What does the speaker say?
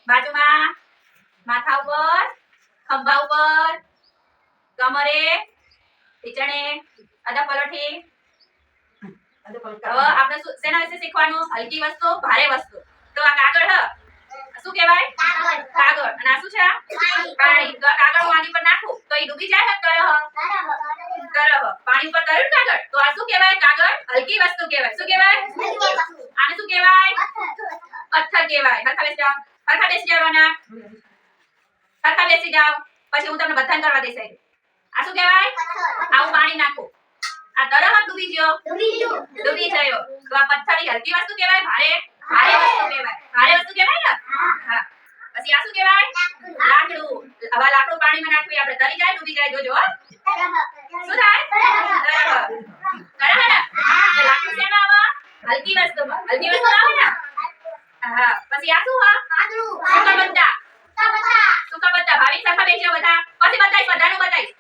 બાજુમાં, માથા ઉપર, ખંભા ઉપર, કમરે, ઢીચણે, અદા પલોઠી. હવે આપણે શેના વિશે શીખવાનું? હલકી વસ્તુ, ભારે વસ્તુ. તો આ કાગળ હ. શું કહેવાય? કાગળ. અને આ શું છે? પાણી. તો આ કાગળ હું આની પર નાખું તો એ ડૂબી જાય કે તરહ? તરહ. પાણી પર તર્યું કાગળ. તો આ શું કહેવાય? કાગળ હલકી વસ્તુ કહેવાય. શું કહેવાય? આને શું કહેવાય? પથ્થર કહેવાય. હરખા બેસી જાઓ. હરખા બેસી જાઓ રોનક. હરખા બેસી જાઓ. પછી હું તમને બધાને કરવા દઈશ. આ શું કહેવાય? આવું પાણી નાખું. આ તરહ ડૂબી ગયો. ડૂબી ગયો. તો આ પથ્થરની હલકી વસ્તુ કહેવાય? ભારે વસ્તુ કહેવાય. ભારે વસ્તુ કહેવાય ને? હા. પછી આ શું કહેવાય? લાકડું. હવે લાકડું પાણીમાં નાખવી આપણે તરી જાય ડૂબી જાય જોજો હો. શું થાય? તરહ ને? તો લાકડું શેમાં આવે? હલકી વસ્તુમાં. હલકી વસ્તુ આવે ને? હા. પછી આ શું હા? સૂકા પત્તા. ભાવિક સરખા બેસી જાઓ બધા. પછી બતાવીશ બધાનું બતાવીશ.